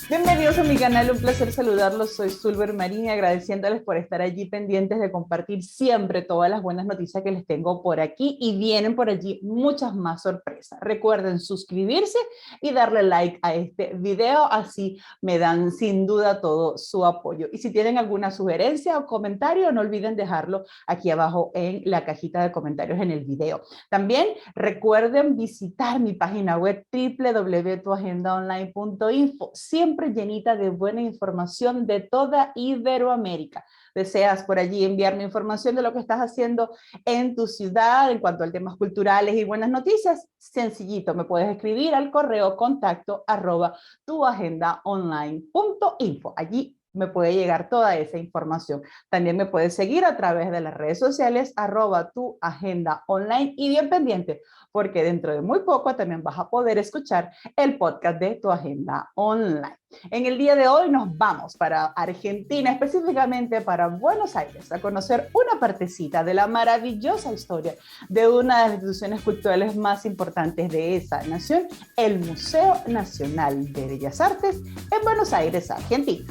Bienvenidos a mi canal, un placer saludarlos. Soy Zulber Marín y agradeciéndoles por estar allí pendientes de compartir siempre todas las buenas noticias que les tengo por aquí y vienen por allí muchas más sorpresas. Recuerden suscribirse y darle like a este video, así me dan sin duda todo su apoyo. Y si tienen alguna sugerencia o comentario, no olviden dejarlo aquí abajo en la cajita de comentarios en el video. También recuerden visitar mi página web www.tuagendaonline.info, siempre llenita de buena información de toda Iberoamérica. ¿Deseas por allí enviarme información de lo que estás haciendo en tu ciudad en cuanto a temas culturales y buenas noticias? Sencillito, me puedes escribir al correo contacto@tuagendaonline.info. Allí me puede llegar toda esa información. También me puedes seguir a través de las redes sociales @tuagendaonline y bien pendiente, porque dentro de muy poco también vas a poder escuchar el podcast de Tu Agenda Online. En el día de hoy nos vamos para Argentina, específicamente para Buenos Aires, a conocer una partecita de la maravillosa historia de una de las instituciones culturales más importantes de esa nación, el Museo Nacional de Bellas Artes en Buenos Aires, Argentina.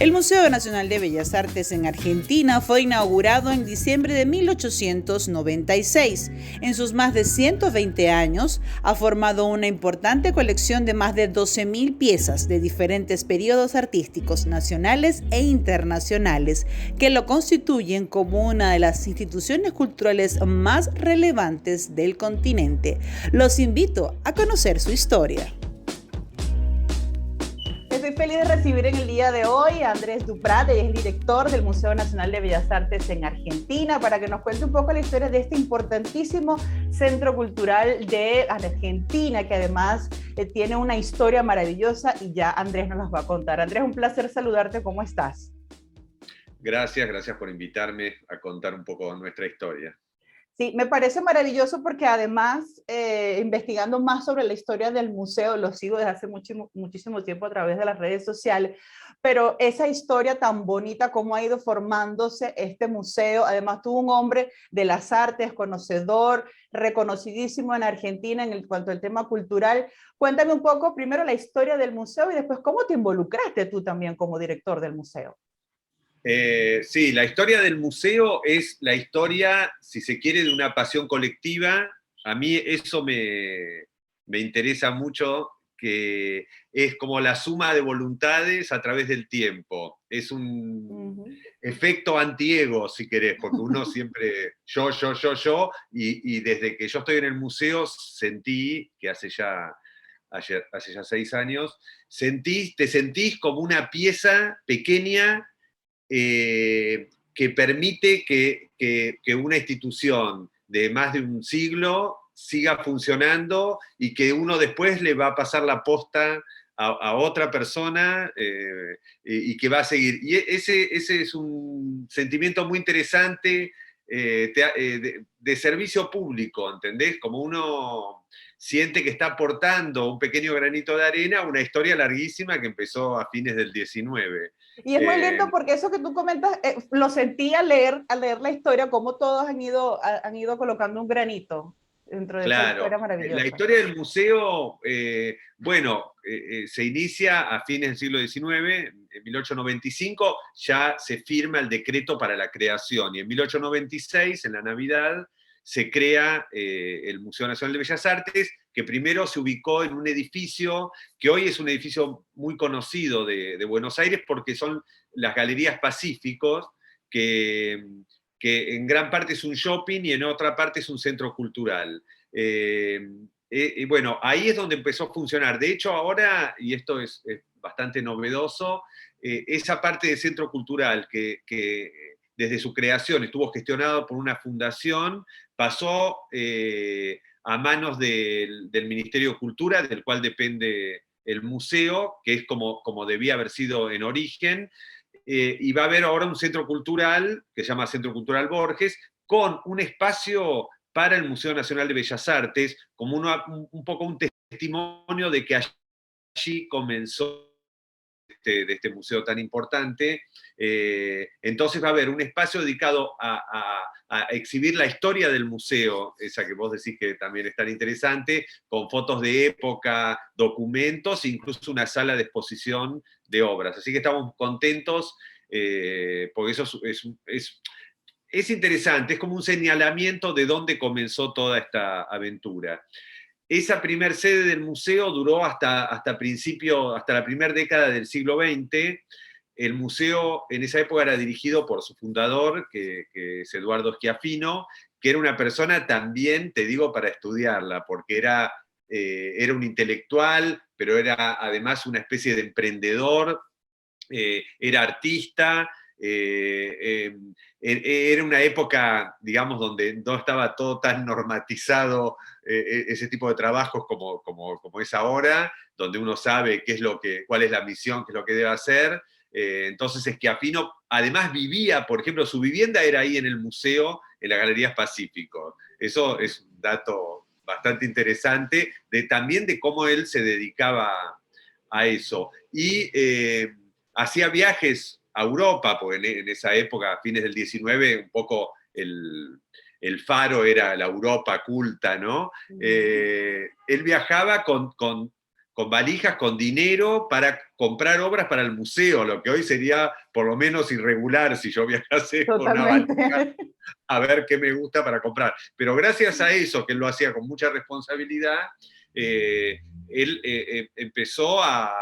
El Museo Nacional de Bellas Artes en Argentina fue inaugurado en diciembre de 1896. En sus más de 120 años, ha formado una importante colección de más de 12.000 piezas de diferentes periodos artísticos nacionales e internacionales, que lo constituyen como una de las instituciones culturales más relevantes del continente. Los invito a conocer su historia. Estoy feliz de recibir en el día de hoy a Andrés Duprat, ella es el director del Museo Nacional de Bellas Artes en Argentina, para que nos cuente un poco la historia de este importantísimo centro cultural de Argentina, que además tiene una historia maravillosa y ya Andrés nos las va a contar. Andrés, un placer saludarte, ¿cómo estás? Gracias por invitarme a contar un poco nuestra historia. Sí, me parece maravilloso porque además, investigando más sobre la historia del museo, lo sigo desde hace muchísimo tiempo a través de las redes sociales, pero esa historia tan bonita, cómo ha ido formándose este museo, además tuvo un hombre de las artes, conocedor, reconocidísimo en Argentina en cuanto al tema cultural. Cuéntame un poco primero la historia del museo y después cómo te involucraste tú también como director del museo. Sí, la historia del museo es la historia, si se quiere, de una pasión colectiva. A mí eso me interesa mucho, que es como la suma de voluntades a través del tiempo. Es un efecto antiego, si querés, porque uno siempre yo, y desde que yo estoy en el museo sentí que hace ya 6 años, te sentís como una pieza pequeña que permite que una institución de más de un siglo siga funcionando y que uno después le va a pasar la posta a otra persona y que va a seguir. Y ese es un sentimiento muy interesante de servicio público, ¿entendés? Como uno siente que está aportando un pequeño granito de arena a una historia larguísima que empezó a fines del 19. Y es muy lindo porque eso que tú comentas, lo sentí al leer la historia, cómo todos han ido colocando un granito dentro de esa Claro, historia la maravillosa. historia del museo, se inicia a fines del siglo XIX, en 1895 ya se firma el decreto para la creación y en 1896, en la Navidad, se crea el Museo Nacional de Bellas Artes, que primero se ubicó en un edificio que hoy es un edificio muy conocido de Buenos Aires porque son las Galerías Pacíficos, que, que en gran parte es un shopping y en otra parte es un centro cultural. Bueno, ahí es donde empezó a funcionar. De hecho, ahora, y esto es bastante novedoso, esa parte de centro cultural que desde su creación estuvo gestionado por una fundación, pasó a manos del Ministerio de Cultura, del cual depende el museo, que es como debía haber sido en origen, y va a haber ahora un centro cultural, que se llama Centro Cultural Borges, con un espacio para el Museo Nacional de Bellas Artes, como un poco un testimonio de que allí comenzó de este museo tan importante. Entonces va a haber un espacio dedicado a exhibir la historia del museo, esa que vos decís que también es tan interesante, con fotos de época, documentos, incluso una sala de exposición de obras. Así que estamos contentos, porque eso es interesante, es como un señalamiento de dónde comenzó toda esta aventura. Esa primer sede del museo duró hasta la primera década del siglo XX. El museo en esa época era dirigido por su fundador, que es Eduardo Schiaffino, que era una persona también, te digo, para estudiarla, porque era un intelectual, pero era además una especie de emprendedor, era artista, era una época, digamos, donde no estaba todo tan normatizado, ese tipo de trabajos como es ahora, donde uno sabe cuál es la misión, qué es lo que debe hacer. Entonces Schiaffino además vivía, por ejemplo, su vivienda era ahí en el museo, en la Galerías Pacífico. Eso es un dato bastante interesante también de cómo él se dedicaba a eso. Y hacía viajes a Europa, porque en esa época, a fines del 19, un poco el faro era la Europa culta, ¿no? Él viajaba con valijas, con dinero para comprar obras para el museo, lo que hoy sería por lo menos irregular si yo viajase con una valija Totalmente. a ver qué me gusta para comprar. Pero gracias a eso, que él lo hacía con mucha responsabilidad, él empezó a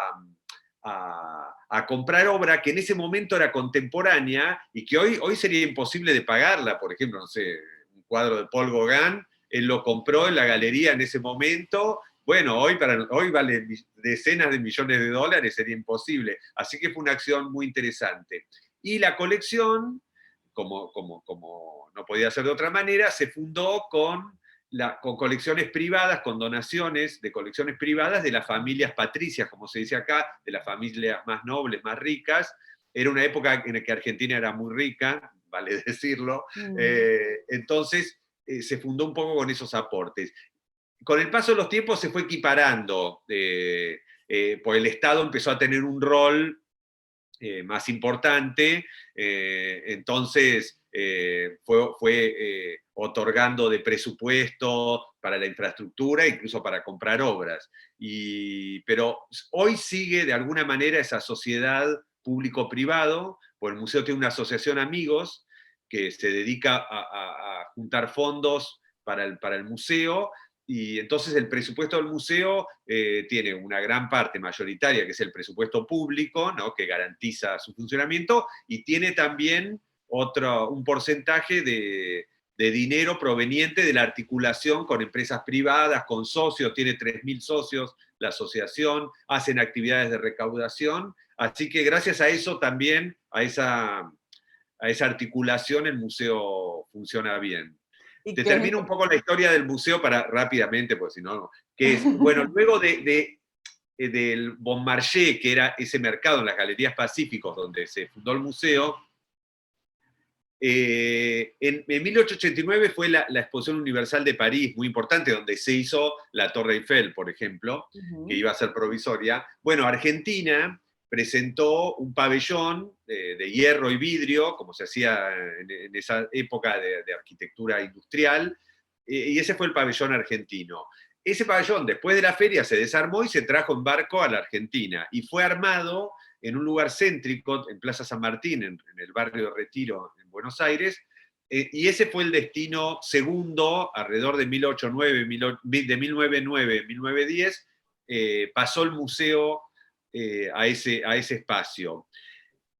comprar obra que en ese momento era contemporánea y que hoy sería imposible de pagarla. Por ejemplo, no sé, un cuadro de Paul Gauguin, él lo compró en la galería en ese momento. Bueno, hoy vale decenas de millones de dólares, sería imposible. Así que fue una acción muy interesante. Y la colección, como no podía ser de otra manera, se fundó con colecciones privadas, con donaciones de colecciones privadas de las familias patricias, como se dice acá, de las familias más nobles, más ricas. Era una época en la que Argentina era muy rica, vale decirlo. Entonces se fundó un poco con esos aportes. Con el paso de los tiempos se fue equiparando, pues el Estado empezó a tener un rol más importante, entonces fue otorgando de presupuesto para la infraestructura, incluso para comprar obras. Pero hoy sigue de alguna manera esa sociedad público-privado, pues el museo tiene una asociación amigos que se dedica a juntar fondos para el museo, y entonces el presupuesto del museo tiene una gran parte mayoritaria, que es el presupuesto público, ¿no?, que garantiza su funcionamiento, y tiene también un porcentaje de dinero proveniente de la articulación con empresas privadas, con socios. Tiene 3.000 socios la asociación, hacen actividades de recaudación, así que gracias a eso también, a esa articulación, el museo funciona bien. ¿Y Te qué termino un poco la historia del museo rápidamente, porque si no, que es, bueno, luego del Bon Marché, que era ese mercado en las Galerías Pacíficos donde se fundó el museo, en 1889 fue la Exposición Universal de París, muy importante, donde se hizo la Torre Eiffel, por ejemplo, que iba a ser provisoria. Bueno, Argentina presentó un pabellón de hierro y vidrio, como se hacía en esa época de arquitectura industrial, y ese fue el pabellón argentino. Ese pabellón, después de la feria, se desarmó y se trajo en barco a la Argentina, y fue armado en un lugar céntrico, en Plaza San Martín, en el barrio de Retiro, en Buenos Aires, y ese fue el destino segundo, alrededor de 1909, 1910, pasó el museo a ese espacio.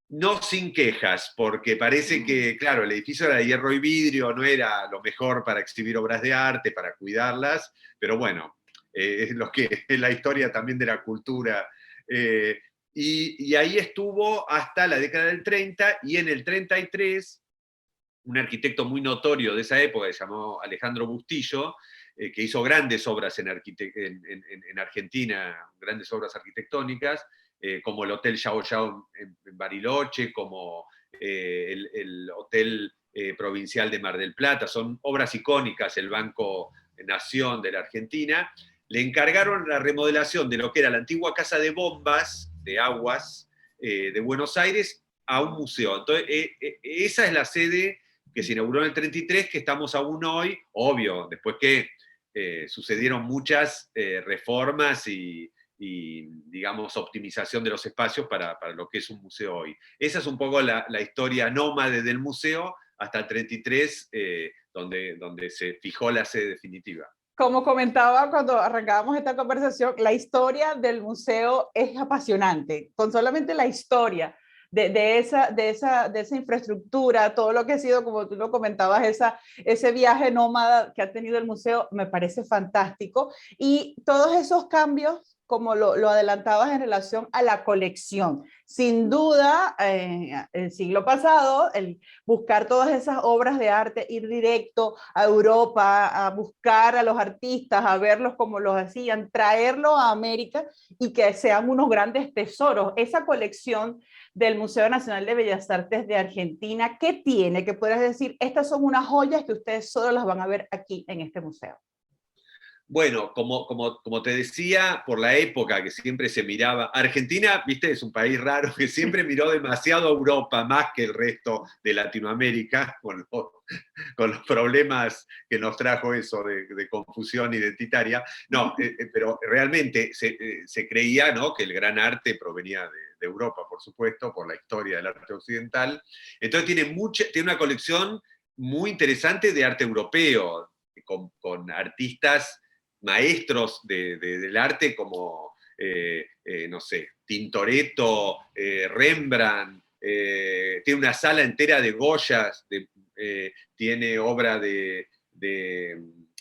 No sin quejas, porque parece que, claro, el edificio era de hierro y vidrio, no era lo mejor para exhibir obras de arte, para cuidarlas, pero bueno, es lo que es la historia también de la cultura. Y ahí estuvo hasta la década del 30, y en el 33, un arquitecto muy notorio de esa época, que se llamó Alejandro Bustillo, que hizo grandes obras en Argentina, grandes obras arquitectónicas, como el Hotel Yao Yao en Bariloche, como el Hotel Provincial de Mar del Plata. Son obras icónicas, el Banco Nación de la Argentina. Le encargaron la remodelación de lo que era la antigua casa de bombas, de aguas, de Buenos Aires a un museo. Entonces, esa es la sede que se inauguró en el 33, que estamos aún hoy, obvio, después que sucedieron muchas reformas y, digamos, optimización de los espacios para lo que es un museo hoy. Esa es un poco la historia nómade del museo hasta el 33, donde se fijó la sede definitiva. Como comentaba cuando arrancábamos esta conversación, la historia del museo es apasionante. Con solamente la historia de esa infraestructura, todo lo que ha sido, como tú lo comentabas, ese viaje nómada que ha tenido el museo, me parece fantástico. Y todos esos cambios, como lo adelantabas en relación a la colección. Sin duda, el siglo pasado, el buscar todas esas obras de arte, ir directo a Europa, a buscar a los artistas, a verlos como los hacían, traerlos a América y que sean unos grandes tesoros. Esa colección del Museo Nacional de Bellas Artes de Argentina, ¿qué tiene? Que puedas decir, estas son unas joyas que ustedes solo las van a ver aquí en este museo. Bueno, como te decía, por la época que siempre se miraba, Argentina, viste, es un país raro que siempre miró demasiado a Europa, más que el resto de Latinoamérica, con los problemas que nos trajo eso de confusión identitaria. No, pero realmente se creía, ¿no?, que el gran arte provenía de Europa, por supuesto, por la historia del arte occidental. Entonces tiene una colección muy interesante de arte europeo, con artistas maestros del arte como, no sé, Tintoretto, Rembrandt, tiene una sala entera de Goyas, tiene obra de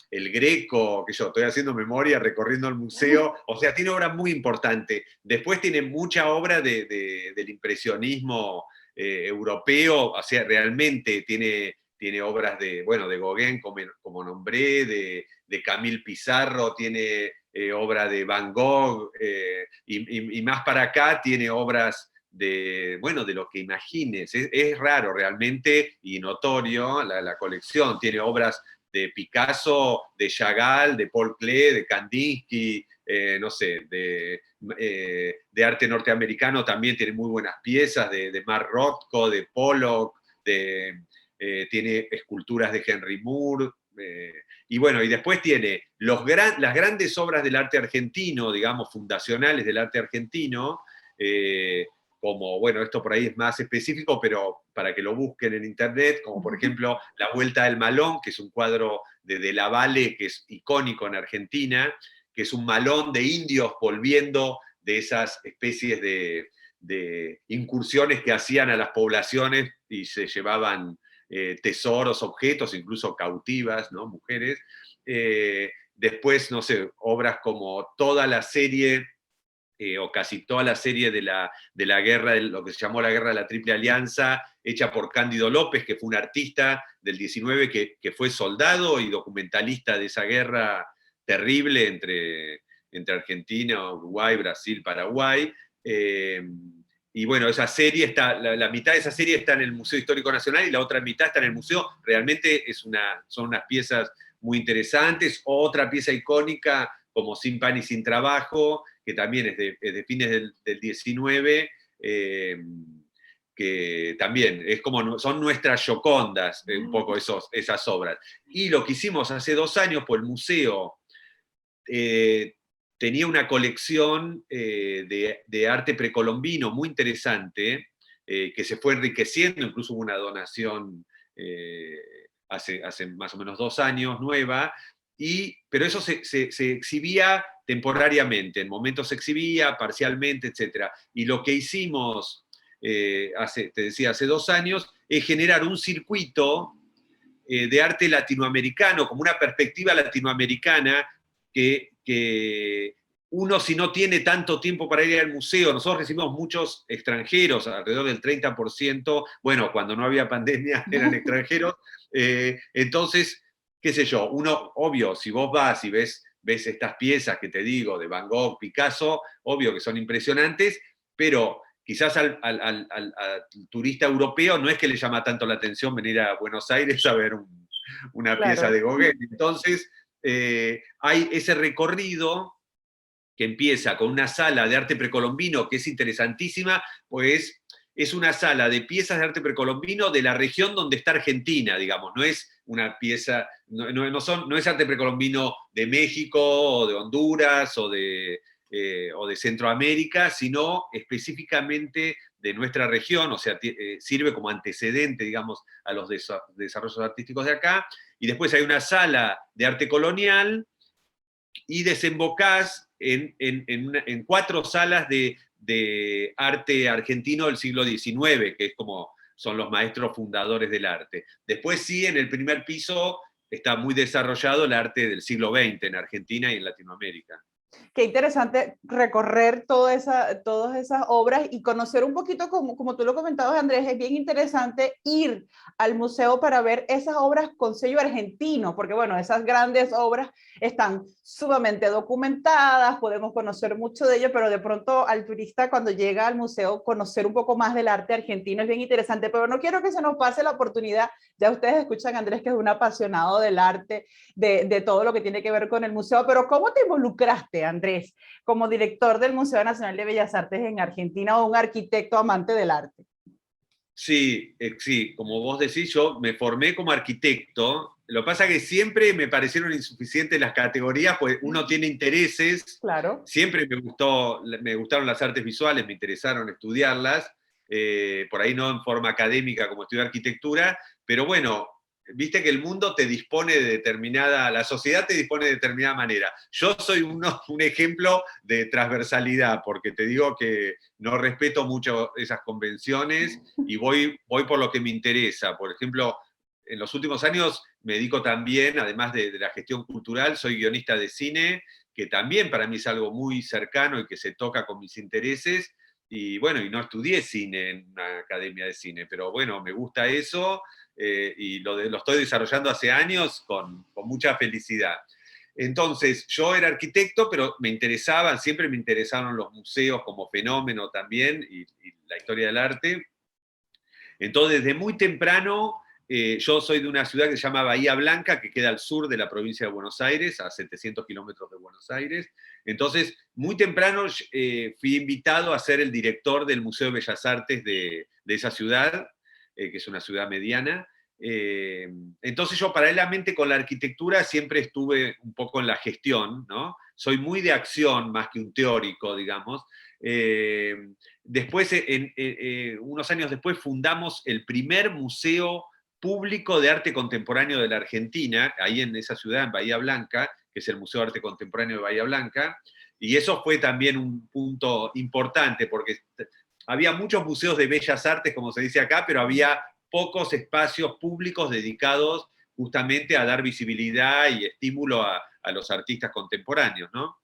El Greco, que yo estoy haciendo memoria, recorriendo el museo, o sea, tiene obra muy importante. Después tiene mucha obra del impresionismo europeo, o sea, realmente tiene obras de Gauguin, como nombré, de Camille Pissarro, tiene obra de Van Gogh, y más para acá tiene obras de lo que imagines. Es raro realmente y notorio la colección. Tiene obras de Picasso, de Chagall, de Paul Klee, de Kandinsky, no sé, de arte norteamericano también tiene muy buenas piezas, de Mark Rothko, de Pollock, tiene esculturas de Henry Moore, y bueno, y después tiene las grandes obras del arte argentino, digamos, fundacionales del arte argentino, como, bueno, esto por ahí es más específico, pero para que lo busquen en internet, como por ejemplo La Vuelta del Malón, que es un cuadro de la Valle, que es icónico en Argentina, que es un malón de indios volviendo de esas especies de incursiones que hacían a las poblaciones y se llevaban tesoros, objetos, incluso cautivas, ¿no?, mujeres. Después, no sé, obras como toda la serie, o casi toda la serie de la guerra, de lo que se llamó la Guerra de la Triple Alianza, hecha por Cándido López, que fue un artista del 19 que fue soldado y documentalista de esa guerra terrible entre Argentina, Uruguay, Brasil, Paraguay. Y bueno, esa serie está, la mitad de esa serie está en el Museo Histórico Nacional y la otra mitad está en el museo. Realmente son unas piezas muy interesantes. Otra pieza icónica, como Sin Pan y Sin Trabajo, que también es de fines del 19, que también es como, son nuestras Giocondas, un poco esas obras. Y lo que hicimos hace 2 años, pues el museo tenía una colección de arte precolombino muy interesante, que se fue enriqueciendo, incluso hubo una donación hace más o menos 2 años, nueva, pero eso se exhibía temporariamente, en momentos se exhibía, parcialmente, etc. Y lo que hicimos, te decía, hace 2 años, es generar un circuito de arte latinoamericano, como una perspectiva latinoamericana que uno, si no tiene tanto tiempo para ir al museo, nosotros recibimos muchos extranjeros, alrededor del 30%, bueno, cuando no había pandemia eran extranjeros, entonces, qué sé yo, uno, obvio, si vos vas y ves estas piezas que te digo, de Van Gogh, Picasso, obvio que son impresionantes, pero quizás al turista europeo no es que le llama tanto la atención venir a Buenos Aires a ver una pieza de Gauguin. Entonces, hay ese recorrido que empieza con una sala de arte precolombino que es interesantísima, pues es una sala de piezas de arte precolombino de la región donde está Argentina, digamos, no es una pieza, no es arte precolombino de México o de Honduras o de Centroamérica, sino específicamente de nuestra región, o sea, sirve como antecedente, digamos, a los desarrollos artísticos de acá, y después hay una sala de arte colonial, y desembocás en 4 salas de arte argentino del siglo XIX, que es como son los maestros fundadores del arte. Después sí, en el primer piso está muy desarrollado el arte del siglo XX en Argentina y en Latinoamérica. Qué interesante recorrer todas esas obras y conocer un poquito, como tú lo comentabas, Andrés, es bien interesante ir al museo para ver esas obras con sello argentino, porque bueno, esas grandes obras están sumamente documentadas, podemos conocer mucho de ello, pero de pronto al turista cuando llega al museo conocer un poco más del arte argentino es bien interesante, pero no quiero que se nos pase la oportunidad. Ya ustedes escuchan a Andrés, que es un apasionado del arte, de todo lo que tiene que ver con el museo, pero ¿cómo te involucraste, Andrés, como director del Museo Nacional de Bellas Artes en Argentina o un arquitecto amante del arte? Sí, sí, como vos decís, yo me formé como arquitecto. Lo que pasa es que siempre me parecieron insuficientes las categorías, pues uno tiene intereses. Claro. Siempre me gustaron las artes visuales, me interesaron estudiarlas, por ahí no en forma académica como estudiar arquitectura, pero bueno, viste que el mundo te dispone de determinada, la sociedad te dispone de determinada manera. Yo soy un ejemplo de transversalidad, porque te digo que no respeto mucho esas convenciones y voy por lo que me interesa. Por ejemplo, en los últimos años me dedico también, además de la gestión cultural, soy guionista de cine, que también para mí es algo muy cercano y que se toca con mis intereses. Y bueno, y no estudié cine en una academia de cine, pero bueno, me gusta eso, y lo estoy desarrollando hace años con mucha felicidad. Entonces, yo era arquitecto, pero siempre me interesaron los museos como fenómeno también, y la historia del arte. Entonces, desde muy temprano, yo soy de una ciudad que se llama Bahía Blanca, que queda al sur de la provincia de Buenos Aires, a 700 kilómetros de Buenos Aires. Entonces, muy temprano fui invitado a ser el director del Museo de Bellas Artes de esa ciudad, que es una ciudad mediana. Entonces yo paralelamente con la arquitectura siempre estuve un poco en la gestión, ¿no? Soy muy de acción más que un teórico, digamos. Eh, Después, unos años después, fundamos el primer museo público de arte contemporáneo de la Argentina, ahí en esa ciudad, en Bahía Blanca, que es el Museo de Arte Contemporáneo de Bahía Blanca, y eso fue también un punto importante, porque había muchos museos de bellas artes, como se dice acá, pero había pocos espacios públicos dedicados justamente a dar visibilidad y estímulo a los artistas contemporáneos, ¿no?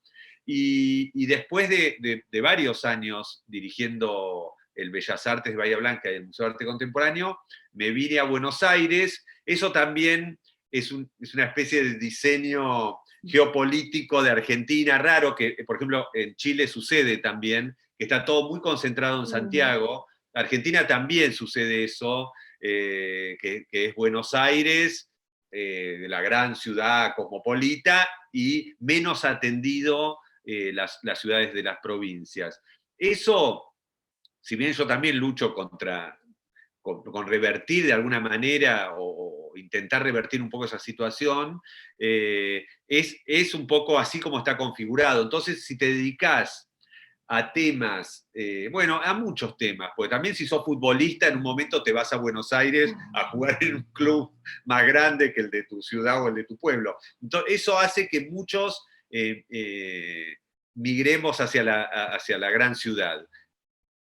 Y después de varios años dirigiendo el Bellas Artes de Bahía Blanca y el Museo de Arte Contemporáneo, me vine a Buenos Aires. Eso también es una especie de diseño geopolítico de Argentina raro, que por ejemplo en Chile sucede también, que está todo muy concentrado en Santiago. Argentina también sucede eso, que es Buenos Aires, la gran ciudad cosmopolita, y menos atendido las ciudades de las provincias. Eso, si bien yo también lucho con revertir de alguna manera o intentar revertir un poco esa situación, es un poco así como está configurado. Entonces, si te dedicas a temas, bueno, a muchos temas, porque también si sos futbolista, en un momento te vas a Buenos Aires a jugar en un club más grande que el de tu ciudad o el de tu pueblo. Entonces, eso hace que muchos migremos hacia la gran ciudad.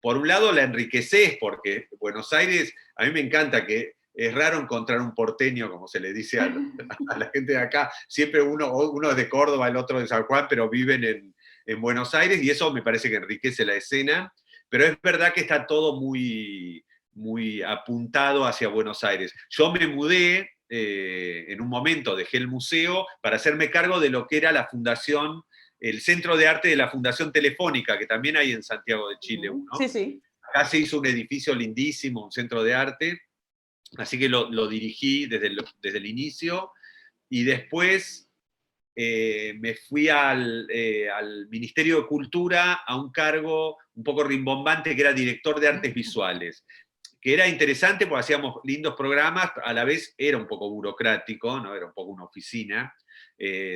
Por un lado la enriqueces, porque Buenos Aires, a mí me encanta que es raro encontrar un porteño, como se le dice a la gente de acá. Siempre uno es de Córdoba, el otro de San Juan, pero viven en Buenos Aires, y eso me parece que enriquece la escena. Pero es verdad que está todo muy, muy apuntado hacia Buenos Aires. Yo me mudé, en un momento dejé el museo para hacerme cargo de lo que era la fundación, el Centro de Arte de la Fundación Telefónica, que también hay en Santiago de Chile Sí, uno. sí. Acá se hizo un edificio lindísimo, un centro de arte, así que lo dirigí desde el inicio, y después me fui al Ministerio de Cultura a un cargo un poco rimbombante, que era director de artes visuales, que era interesante porque hacíamos lindos programas, a la vez era un poco burocrático, ¿no? Era un poco una oficina,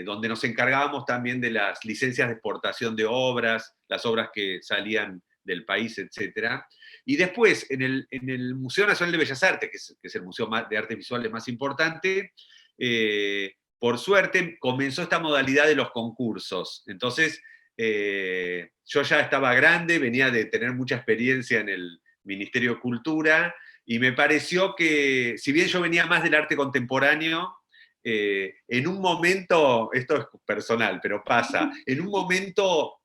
donde nos encargábamos también de las licencias de exportación de obras, las obras que salían del país, etc. Y después, en el Museo Nacional de Bellas Artes, que es el museo de artes visuales más importante, por suerte comenzó esta modalidad de los concursos. Entonces, yo ya estaba grande, venía de tener mucha experiencia en el Ministerio de Cultura, y me pareció que, si bien yo venía más del arte contemporáneo, en un momento, esto es personal, pero pasa, en un momento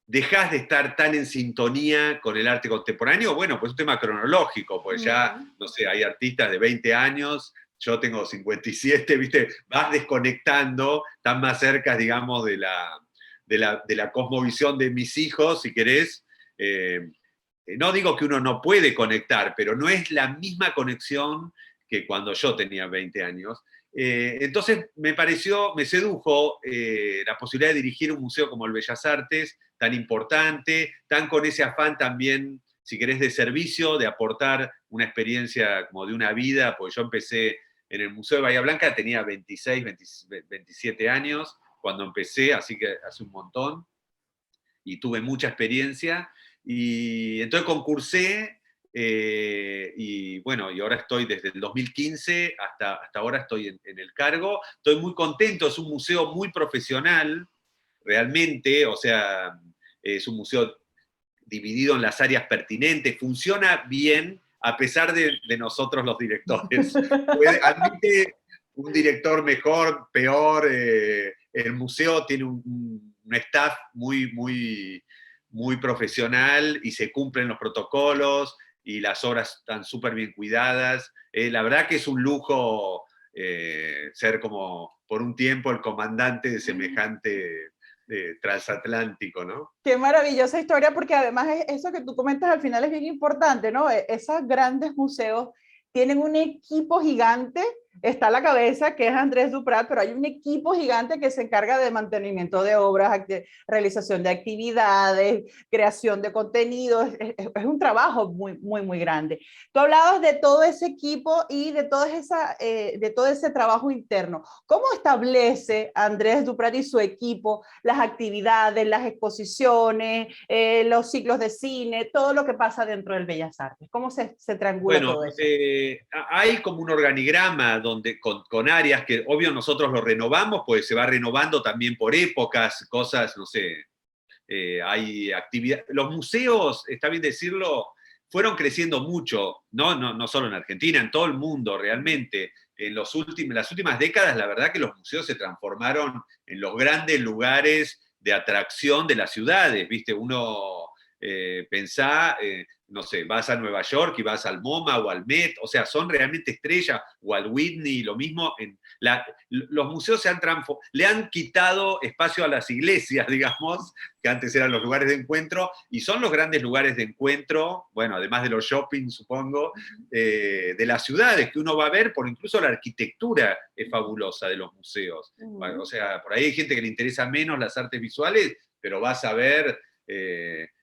dejás de estar tan en sintonía con el arte contemporáneo, bueno, pues es un tema cronológico, pues ya, no sé, hay artistas de 20 años, yo tengo 57, ¿viste? Vas desconectando, están más cerca, digamos, de la cosmovisión de mis hijos, si querés. No digo que uno no puede conectar, pero no es la misma conexión que cuando yo tenía 20 años. Entonces me sedujo la posibilidad de dirigir un museo como el Bellas Artes, tan importante, tan con ese afán también, si querés, de servicio, de aportar una experiencia como de una vida, porque yo empecé en el Museo de Bahía Blanca, tenía 26, 27 años cuando empecé, así que hace un montón, y tuve mucha experiencia, y entonces concursé, y bueno, y ahora estoy desde el 2015 hasta ahora estoy en el cargo. Estoy muy contento, es un museo muy profesional, realmente, o sea, es un museo dividido en las áreas pertinentes, funciona bien a pesar de nosotros los directores. Admite un director mejor, peor, el museo tiene un staff muy profesional y se cumplen los protocolos y las obras están súper bien cuidadas. La verdad que es un lujo ser como por un tiempo el comandante de semejante transatlántico, ¿no? Qué maravillosa historia, porque además eso que tú comentas al final es bien importante, ¿no? Esos grandes museos tienen un equipo gigante, está a la cabeza, que es Andrés Duprat, pero hay un equipo gigante que se encarga de mantenimiento de obras, realización de actividades, creación de contenidos, es un trabajo muy grande. Tú hablabas de todo ese equipo y de todo ese trabajo interno. ¿Cómo establece Andrés Duprat y su equipo las actividades, las exposiciones, los ciclos de cine, todo lo que pasa dentro del Bellas Artes? ¿Cómo se triangula Bueno, todo eso? hay como un organigrama donde, con áreas que obvio nosotros lo renovamos, pues se va renovando también por épocas, cosas, no sé, hay actividades. Los museos, está bien decirlo, fueron creciendo mucho, no solo en Argentina, en todo el mundo realmente. En las últimas décadas, la verdad que los museos se transformaron en los grandes lugares de atracción de las ciudades, ¿viste? Uno pensá, no sé, vas a Nueva York y vas al MoMA o al Met, o sea, son realmente estrellas, o al Whitney, lo mismo. Los museos le han quitado espacio a las iglesias, digamos, que antes eran los lugares de encuentro, y son los grandes lugares de encuentro, bueno, además de los shopping, supongo, de las ciudades que uno va a ver, por incluso la arquitectura es fabulosa de los museos. O sea, por ahí hay gente que le interesa menos las artes visuales, pero vas a ver,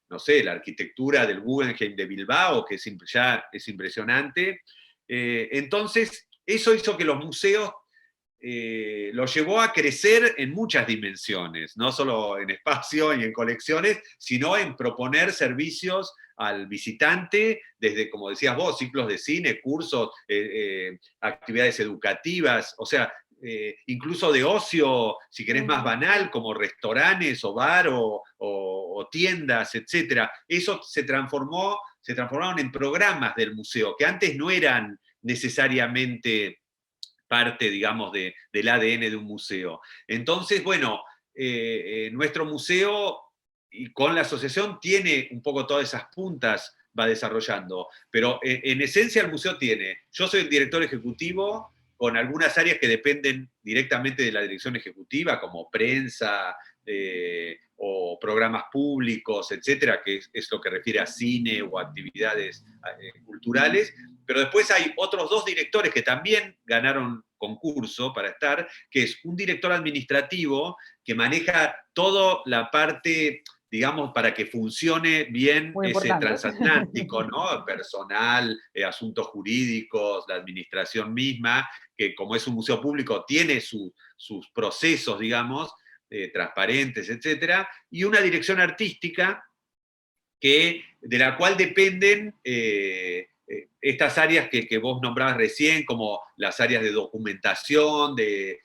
no sé, la arquitectura del Guggenheim de Bilbao, que ya es impresionante. Entonces, eso hizo que los museos lo llevó a crecer en muchas dimensiones, no solo en espacio y en colecciones, sino en proponer servicios al visitante, desde, como decías vos, ciclos de cine, cursos, actividades educativas, o sea, incluso de ocio, si querés más banal, como restaurantes o bar o tiendas, etc. Eso se transformaron en programas del museo, que antes no eran necesariamente parte, digamos, del ADN de un museo. Entonces, bueno, nuestro museo, y con la asociación, tiene un poco todas esas puntas, va desarrollando, pero en esencia el museo tiene, yo soy el director ejecutivo, con algunas áreas que dependen directamente de la dirección ejecutiva, como prensa, o programas públicos, etcétera, que es lo que refiere a cine o actividades culturales. Pero después hay otros 2 directores que también ganaron concurso para estar, que es un director administrativo que maneja toda la parte, digamos, para que funcione bien Muy ese importante. transatlántico, ¿no? Personal, asuntos jurídicos, la administración misma, que como es un museo público tiene sus procesos, digamos, transparentes, etcétera, y una dirección artística de la cual dependen estas áreas que vos nombrabas recién, como las áreas de documentación, de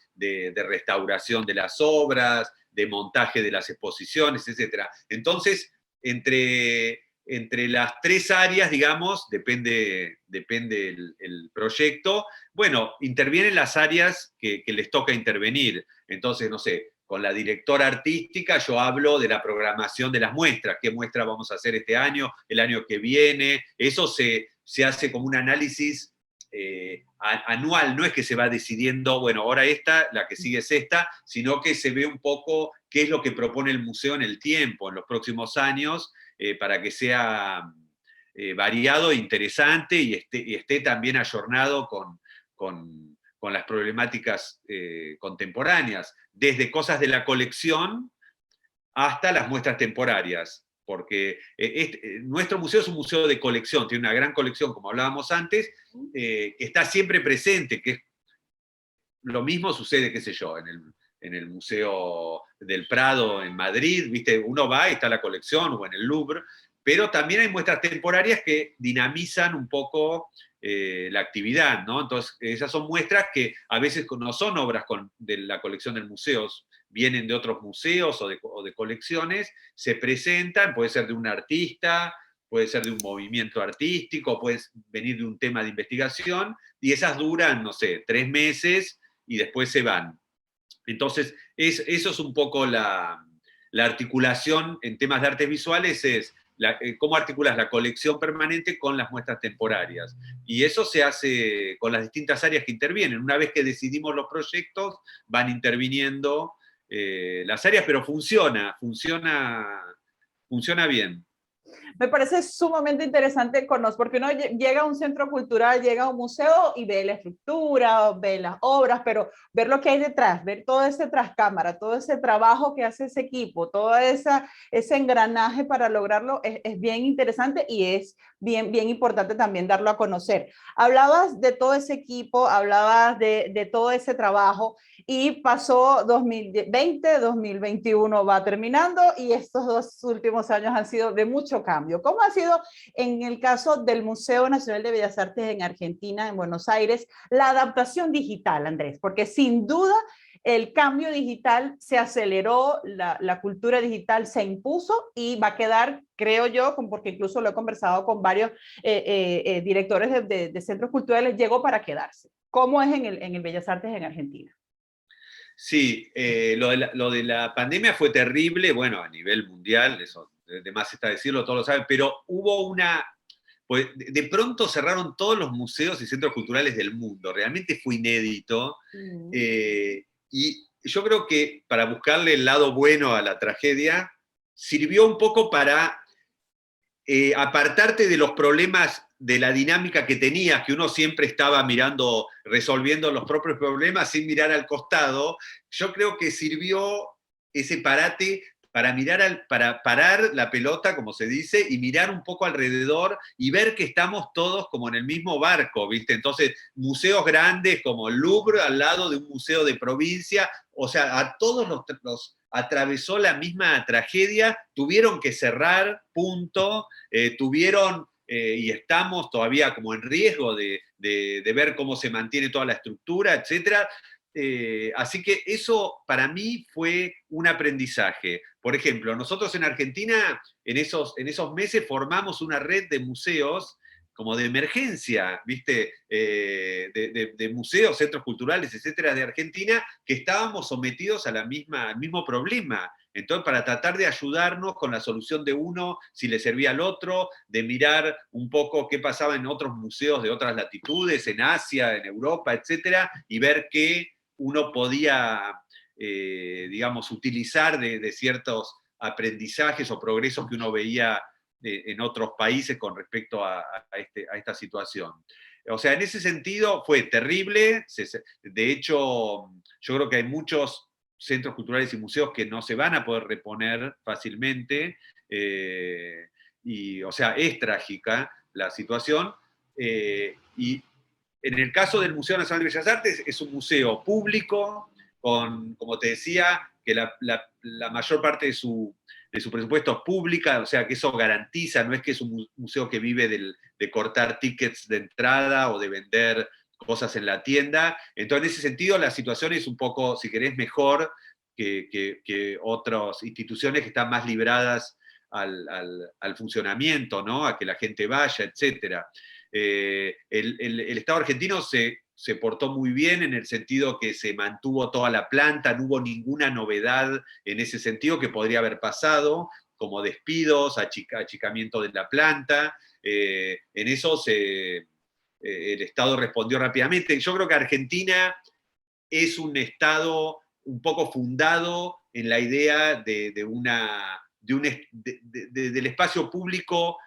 restauración de las obras, de montaje de las exposiciones, etc. Entonces, entre las 3 áreas, digamos, depende el proyecto, bueno, intervienen las áreas que les toca intervenir. Entonces, no sé, con la directora artística yo hablo de la programación de las muestras, qué muestras vamos a hacer este año, el año que viene, eso se hace como un análisis anual, no es que se va decidiendo, bueno, ahora esta, la que sigue es esta, sino que se ve un poco qué es lo que propone el museo en el tiempo, en los próximos años, para que sea variado e interesante y esté también ayornado con las problemáticas contemporáneas, desde cosas de la colección hasta las muestras temporarias, porque nuestro museo es un museo de colección, tiene una gran colección, como hablábamos antes, que está siempre presente, que lo mismo sucede, qué sé yo, en el Museo del Prado en Madrid, ¿viste? Uno va y está la colección, o en el Louvre, pero también hay muestras temporarias que dinamizan un poco la actividad, ¿no? Entonces, esas son muestras que a veces no son obras de la colección del museo, vienen de otros museos o de colecciones, se presentan, puede ser de un artista, puede ser de un movimiento artístico, puede venir de un tema de investigación, y esas duran, no sé, 3 meses y después se van. Entonces, eso es un poco la articulación en temas de artes visuales, es cómo articulas la colección permanente con las muestras temporarias. Y eso se hace con las distintas áreas que intervienen. Una vez que decidimos los proyectos, van interviniendo las áreas, pero funciona bien. Me parece sumamente interesante conocer, porque uno llega a un centro cultural, llega a un museo y ve la estructura, ve las obras, pero ver lo que hay detrás, ver todo ese trascámara, todo ese trabajo que hace ese equipo, todo ese engranaje para lograrlo es bien interesante y es bien importante también darlo a conocer. Hablabas de todo ese equipo, hablabas de todo ese trabajo y pasó 2020, 2021 va terminando y estos 2 últimos años han sido de mucho cambio. ¿Cómo ha sido en el caso del Museo Nacional de Bellas Artes en Argentina, en Buenos Aires, la adaptación digital, Andrés? Porque sin duda el cambio digital se aceleró, la cultura digital se impuso y va a quedar, creo yo, porque incluso lo he conversado con varios directores de centros culturales, llegó para quedarse. ¿Cómo es en el Bellas Artes en Argentina? Sí, lo de la pandemia fue terrible, bueno, a nivel mundial, eso de más está decirlo, todos lo saben, pero hubo pues de pronto cerraron todos los museos y centros culturales del mundo, realmente fue inédito, y yo creo que para buscarle el lado bueno a la tragedia, sirvió un poco para apartarte de los problemas de la dinámica que tenías, que uno siempre estaba mirando, resolviendo los propios problemas sin mirar al costado. Yo creo que sirvió ese parate para parar la pelota, como se dice, y mirar un poco alrededor y ver que estamos todos como en el mismo barco, ¿viste? Entonces, museos grandes como el Louvre al lado de un museo de provincia, o sea, a todos los atravesó la misma tragedia, tuvieron que cerrar, punto, tuvieron y estamos todavía como en riesgo de ver cómo se mantiene toda la estructura, etc. Así que eso para mí fue un aprendizaje. Por ejemplo, nosotros en Argentina en esos meses formamos una red de museos como de emergencia, ¿viste? De museos, centros culturales, etcétera, de Argentina, que estábamos sometidos al mismo problema. Entonces, para tratar de ayudarnos con la solución de uno, si le servía al otro, de mirar un poco qué pasaba en otros museos de otras latitudes, en Asia, en Europa, etcétera, y ver qué uno podía, digamos, utilizar de ciertos aprendizajes o progresos que uno veía en otros países con respecto a esta situación. O sea, en ese sentido fue terrible. De hecho, yo creo que hay muchos centros culturales y museos que no se van a poder reponer fácilmente. Y, o sea, es trágica la situación. Y en el caso del Museo Nacional de Bellas Artes, es un museo público, con, como te decía, que la mayor parte de su presupuesto es pública, o sea que eso garantiza, no es que es un museo que vive de cortar tickets de entrada o de vender cosas en la tienda. Entonces, en ese sentido, la situación es un poco, si querés, mejor que otras instituciones que están más libradas al funcionamiento, ¿no? A que la gente vaya, etc. El Estado argentino se portó muy bien en el sentido que se mantuvo toda la planta, no hubo ninguna novedad en ese sentido que podría haber pasado, como despidos, achicamiento de la planta. En eso el Estado respondió rápidamente. Yo creo que Argentina es un Estado un poco fundado en la idea del espacio público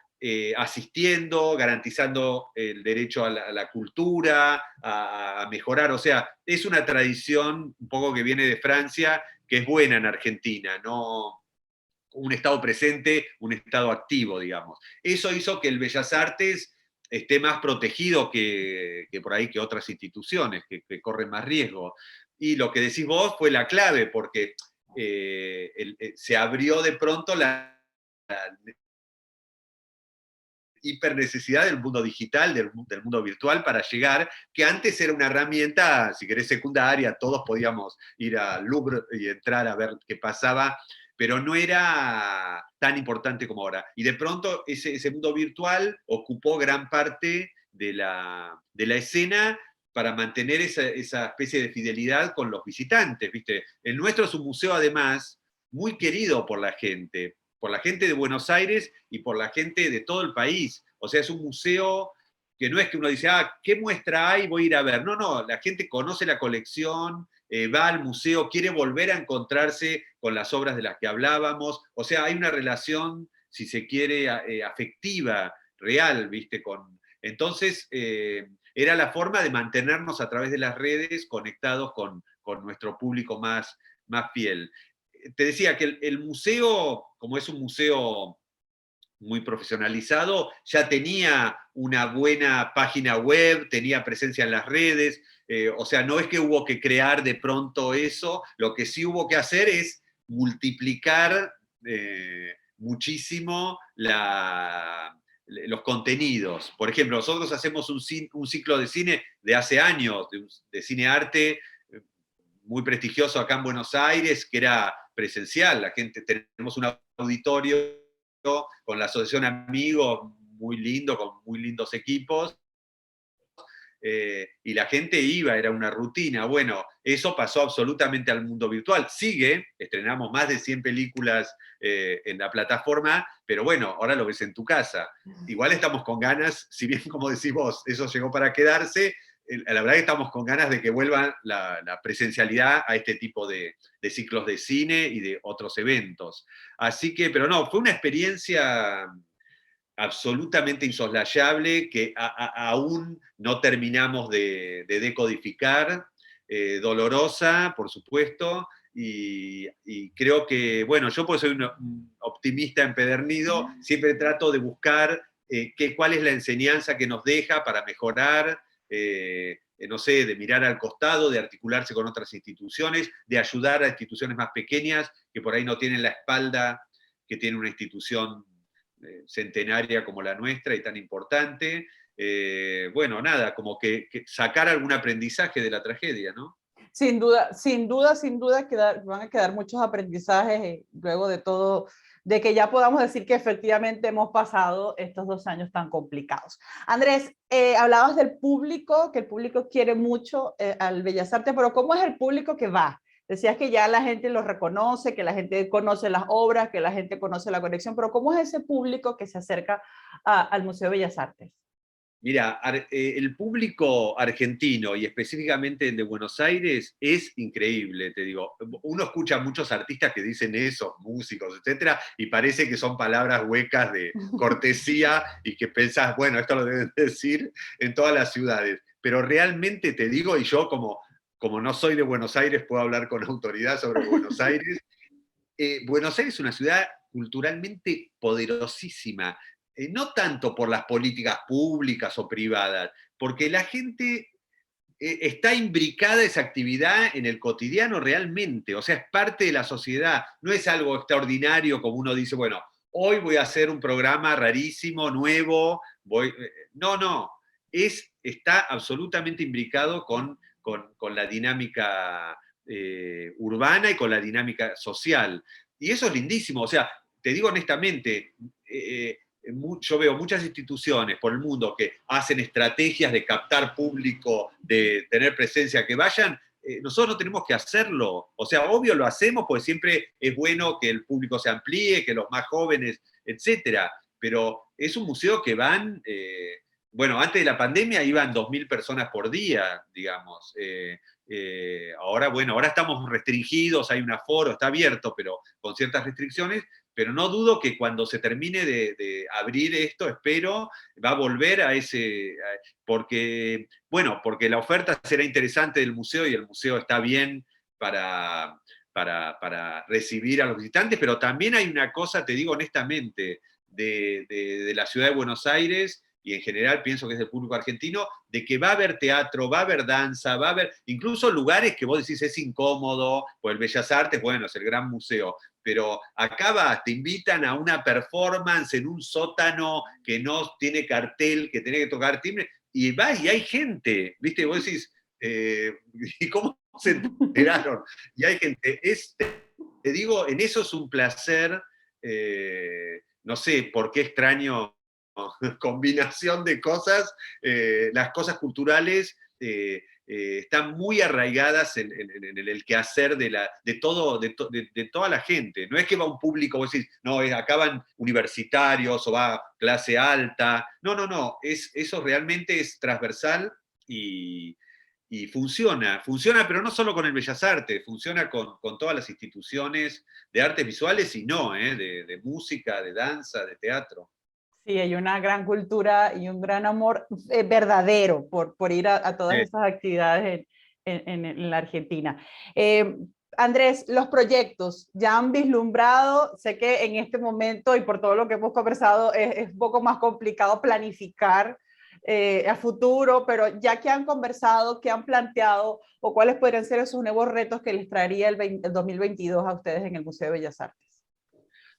asistiendo, garantizando el derecho a la cultura, a mejorar. O sea, es una tradición un poco que viene de Francia, que es buena en Argentina, ¿no? Un Estado presente, un Estado activo, digamos. Eso hizo que el Bellas Artes esté más protegido que por ahí que otras instituciones, que corren más riesgo. Y lo que decís vos fue la clave, porque se abrió de pronto la hiper necesidad del mundo digital, del mundo virtual para llegar, que antes era una herramienta, si querés, secundaria, todos podíamos ir al Louvre y entrar a ver qué pasaba, pero no era tan importante como ahora. Y de pronto ese mundo virtual ocupó gran parte de la escena para mantener esa especie de fidelidad con los visitantes, ¿viste? El nuestro es un museo, además, muy querido por la gente de Buenos Aires y por la gente de todo el país. O sea, es un museo que no es que uno dice, ¿qué muestra hay? Voy a ir a ver. No, no, la gente conoce la colección, va al museo, quiere volver a encontrarse con las obras de las que hablábamos. O sea, hay una relación, si se quiere, afectiva, real, ¿viste? Entonces, era la forma de mantenernos a través de las redes conectados con nuestro público más fiel. Te decía que el museo, como es un museo muy profesionalizado, ya tenía una buena página web, tenía presencia en las redes, o sea, no es que hubo que crear de pronto eso, lo que sí hubo que hacer es multiplicar muchísimo los contenidos. Por ejemplo, nosotros hacemos un ciclo de cine de hace años, de cine-arte, muy prestigioso acá en Buenos Aires, que era presencial. La gente, tenemos un auditorio con la Asociación Amigos, muy lindo, con muy lindos equipos, y la gente iba, era una rutina. Bueno, eso pasó absolutamente al mundo virtual. Sigue, estrenamos más de 100 películas en la plataforma, pero bueno, ahora lo ves en tu casa. Igual estamos con ganas, si bien como decís vos, eso llegó para quedarse, la verdad que estamos con ganas de que vuelva la presencialidad a este tipo de ciclos de cine y de otros eventos. Así que, pero no, fue una experiencia absolutamente insoslayable que aún no terminamos de decodificar, dolorosa, por supuesto, y creo que, bueno, yo pues soy un optimista empedernido, siempre trato de buscar cuál es la enseñanza que nos deja para mejorar, no sé, de mirar al costado, de articularse con otras instituciones, de ayudar a instituciones más pequeñas que por ahí no tienen la espalda que tiene una institución centenaria como la nuestra y tan importante. Bueno, nada, como que sacar algún aprendizaje de la tragedia, ¿no? Sin duda, sin duda, sin duda van a quedar muchos aprendizajes luego de todo, de que ya podamos decir que efectivamente hemos pasado estos 2 años tan complicados. Andrés, hablabas del público, que el público quiere mucho al Bellas Artes, pero ¿cómo es el público que va? Decías que ya la gente lo reconoce, que la gente conoce las obras, que la gente conoce la colección, pero ¿cómo es ese público que se acerca al Museo de Bellas Artes? Mira, el público argentino y específicamente el de Buenos Aires es increíble, te digo. Uno escucha a muchos artistas que dicen eso, músicos, etcétera, y parece que son palabras huecas de cortesía y que pensás, bueno, esto lo deben decir en todas las ciudades. Pero realmente te digo, y yo como no soy de Buenos Aires, puedo hablar con autoridad sobre Buenos Aires. Buenos Aires es una ciudad culturalmente poderosísima, no tanto por las políticas públicas o privadas, porque la gente está imbricada esa actividad en el cotidiano realmente, o sea, es parte de la sociedad, no es algo extraordinario como uno dice, bueno, hoy voy a hacer un programa rarísimo, nuevo, no, no, está absolutamente imbricado con la dinámica urbana y con la dinámica social. Y eso es lindísimo, o sea, te digo honestamente, yo veo muchas instituciones por el mundo que hacen estrategias de captar público, de tener presencia, que vayan, nosotros no tenemos que hacerlo. O sea, obvio lo hacemos porque siempre es bueno que el público se amplíe, que los más jóvenes, etcétera. Pero es un museo que van, bueno, antes de la pandemia iban 2.000 personas por día, digamos. Ahora, bueno, ahora estamos restringidos, hay un aforo, está abierto, pero con ciertas restricciones, pero no dudo que cuando se termine de abrir esto, espero, va a volver a ese, porque, bueno, porque la oferta será interesante del museo y el museo está bien para recibir a los visitantes, pero también hay una cosa, te digo honestamente, de la ciudad de Buenos Aires, y en general pienso que es del público argentino, de que va a haber teatro, va a haber danza, va a haber incluso lugares que vos decís es incómodo, o el Bellas Artes, bueno, es el gran museo, pero acá vas, te invitan a una performance en un sótano que no tiene cartel, que tiene que tocar timbre, y vas y hay gente, ¿viste? Vos decís, ¿y cómo se enteraron? Y hay gente, te digo, en eso es un placer, no sé por qué extraño combinación de cosas, las cosas culturales están muy arraigadas en el quehacer de toda la gente. No es que va un público, vos decís, no, acá van universitarios o va clase alta. No, no, no, eso realmente es transversal y, y funciona, pero no solo con el Bellas Artes, funciona con todas las instituciones de artes visuales y no, de música, de danza, de teatro. Sí, hay una gran cultura y un gran amor verdadero por ir a todas esas actividades en la Argentina. Eh, Andrés, los proyectos ya han vislumbrado, sé que en este momento y por todo lo que hemos conversado es un poco más complicado planificar a futuro, pero ya que han conversado, qué han planteado o cuáles podrían ser esos nuevos retos que les traería el 2022 a ustedes en el Museo de Bellas Artes.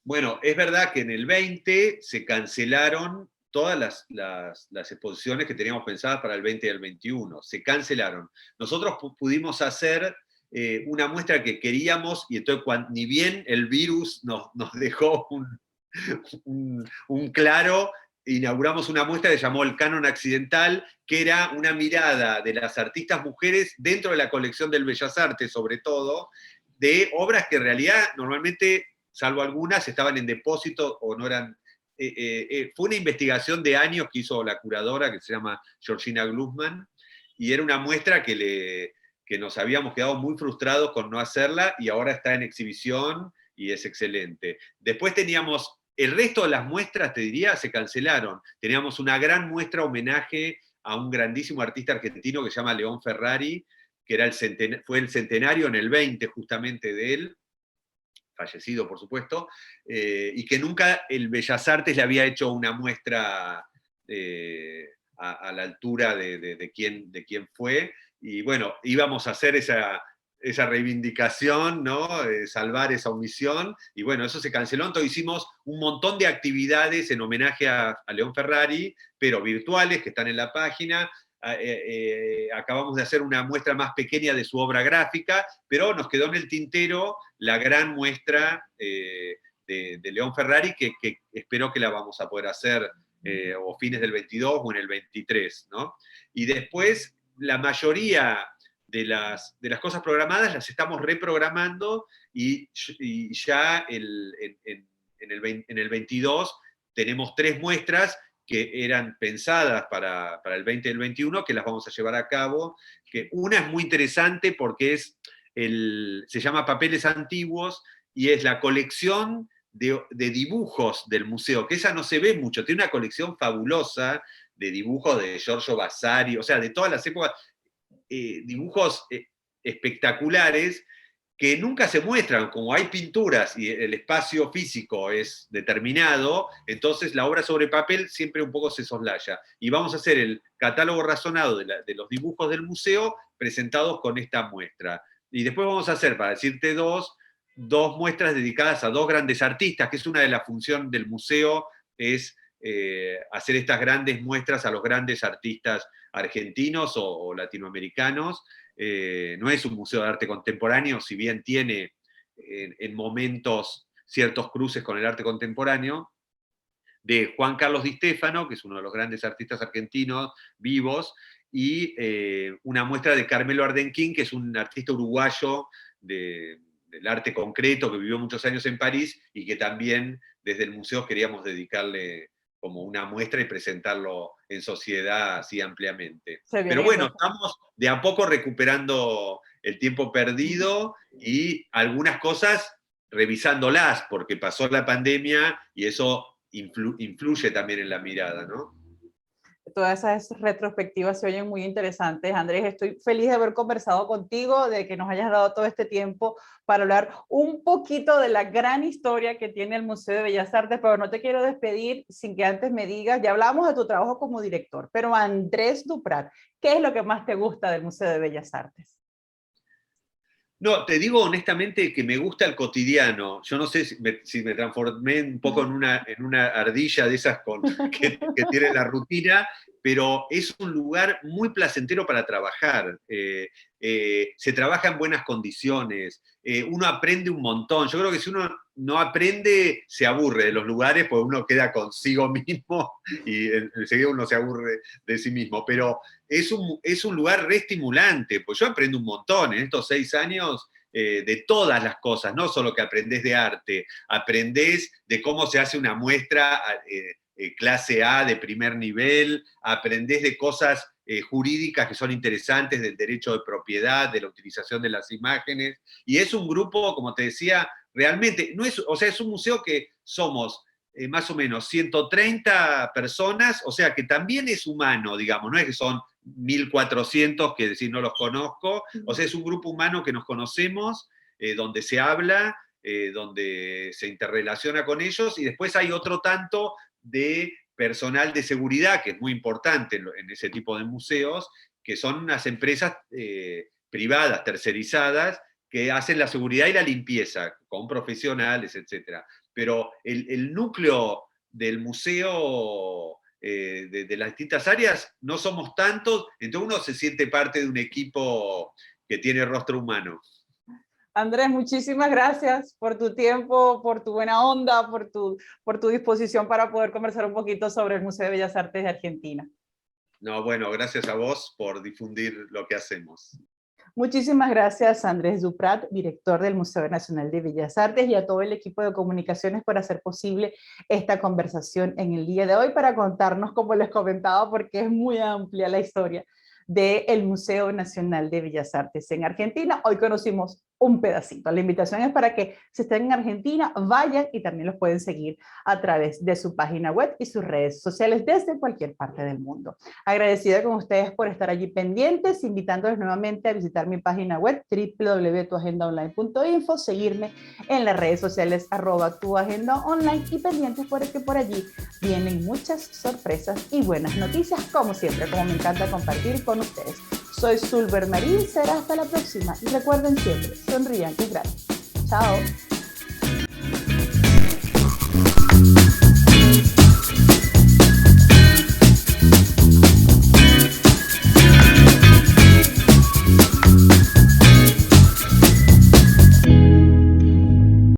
Bueno, es verdad que en el 20 se cancelaron todas las exposiciones que teníamos pensadas para el 20 y el 21. Se cancelaron. Nosotros pudimos hacer una muestra que queríamos, y entonces ni bien el virus nos dejó un claro, inauguramos una muestra que se llamó El Canon Accidental, que era una mirada de las artistas mujeres dentro de la colección del Bellas Artes, sobre todo, de obras que en realidad normalmente, salvo algunas, estaban en depósito o no eran. Fue una investigación de años que hizo la curadora, que se llama Georgina Glusman, y era una muestra que nos habíamos quedado muy frustrados con no hacerla, y ahora está en exhibición y es excelente. Después teníamos el resto de las muestras, te diría, se cancelaron. Teníamos una gran muestra homenaje a un grandísimo artista argentino que se llama León Ferrari, que era fue el centenario en el 20 justamente de él, fallecido por supuesto, y que nunca el Bellas Artes le había hecho una muestra a la altura de quién fue, y bueno, íbamos a hacer esa reivindicación, ¿no? Salvar esa omisión, y bueno, eso se canceló, entonces hicimos un montón de actividades en homenaje a León Ferrari, pero virtuales, que están en la página. Acabamos de hacer una muestra más pequeña de su obra gráfica, pero nos quedó en el tintero la gran muestra de León Ferrari, que espero que la vamos a poder hacer o fines del 22 o en el 23, ¿no? Y después, la mayoría de las cosas programadas las estamos reprogramando y ya en el 22 tenemos 3 muestras que eran pensadas para el 20 y el 21, que las vamos a llevar a cabo. Que una es muy interesante porque se llama Papeles Antiguos y es la colección de dibujos del museo, que esa no se ve mucho, tiene una colección fabulosa de dibujos de Giorgio Vasari, o sea, de todas las épocas, dibujos espectaculares que nunca se muestran. Como hay pinturas y el espacio físico es determinado, entonces la obra sobre papel siempre un poco se soslaya. Y vamos a hacer el catálogo razonado de los dibujos del museo presentados con esta muestra. Y después vamos a hacer, para decirte dos muestras dedicadas a dos grandes artistas, que es una de las funciones del museo, es hacer estas grandes muestras a los grandes artistas argentinos o latinoamericanos. No es un museo de arte contemporáneo, si bien tiene en momentos ciertos cruces con el arte contemporáneo, de Juan Carlos Di Stefano, que es uno de los grandes artistas argentinos vivos, y una muestra de Carmelo Ardenquín, que es un artista uruguayo del arte concreto, que vivió muchos años en París, y que también desde el museo queríamos dedicarle como una muestra y presentarlo en sociedad así ampliamente. Pero bueno, estamos de a poco recuperando el tiempo perdido y algunas cosas revisándolas, porque pasó la pandemia y eso influye también en la mirada, ¿no? Todas esas retrospectivas se oyen muy interesantes. Andrés, estoy feliz de haber conversado contigo, de que nos hayas dado todo este tiempo para hablar un poquito de la gran historia que tiene el Museo de Bellas Artes, pero no te quiero despedir sin que antes me digas, ya hablamos de tu trabajo como director, pero Andrés Duprat, ¿qué es lo que más te gusta del Museo de Bellas Artes? No, te digo honestamente que me gusta el cotidiano. Yo no sé si me transformé un poco en una ardilla de esas que tiene la rutina, pero es un lugar muy placentero para trabajar. Se trabaja en buenas condiciones, uno aprende un montón. Yo creo que si uno no aprende, se aburre de los lugares, porque uno queda consigo mismo y enseguida uno se aburre de sí mismo. Pero es un lugar re estimulante, pues yo aprendo un montón en estos 6 años. De todas las cosas, no solo que aprendés de arte, aprendés de cómo se hace una muestra clase A de primer nivel, aprendés de cosas jurídicas que son interesantes, del derecho de propiedad, de la utilización de las imágenes, y es un grupo, como te decía, realmente, o sea, es un museo que somos más o menos 130 personas, o sea, que también es humano, digamos, no es que son 1.400 que decir no los conozco, o sea, es un grupo humano que nos conocemos, donde se habla, donde se interrelaciona con ellos, y después hay otro tanto de personal de seguridad, que es muy importante en ese tipo de museos, que son unas empresas privadas, tercerizadas, que hacen la seguridad y la limpieza, con profesionales, etc. Pero el núcleo del museo de las distintas áreas no somos tantos, entonces uno se siente parte de un equipo que tiene rostro humano. Andrés, muchísimas gracias por tu tiempo, por tu buena onda, por tu disposición para poder conversar un poquito sobre el Museo de Bellas Artes de Argentina. No, bueno, gracias a vos por difundir lo que hacemos. Muchísimas gracias a Andrés Duprat, director del Museo Nacional de Bellas Artes, y a todo el equipo de comunicaciones por hacer posible esta conversación en el día de hoy para contarnos, como les comentaba, porque es muy amplia la historia del Museo Nacional de Bellas Artes en Argentina. Hoy conocimos un pedacito. La invitación es para que si están en Argentina, vayan y también los pueden seguir a través de su página web y sus redes sociales desde cualquier parte del mundo. Agradecida con ustedes por estar allí pendientes, invitándoles nuevamente a visitar mi página web www.tuagendaonline.info, seguirme en las redes sociales @tuagendaonline y pendientes porque por allí vienen muchas sorpresas y buenas noticias, como siempre, como me encanta compartir con ustedes. Soy Zulber Marín, será hasta la próxima y recuerden siempre, sonrían que es gratis. Chao.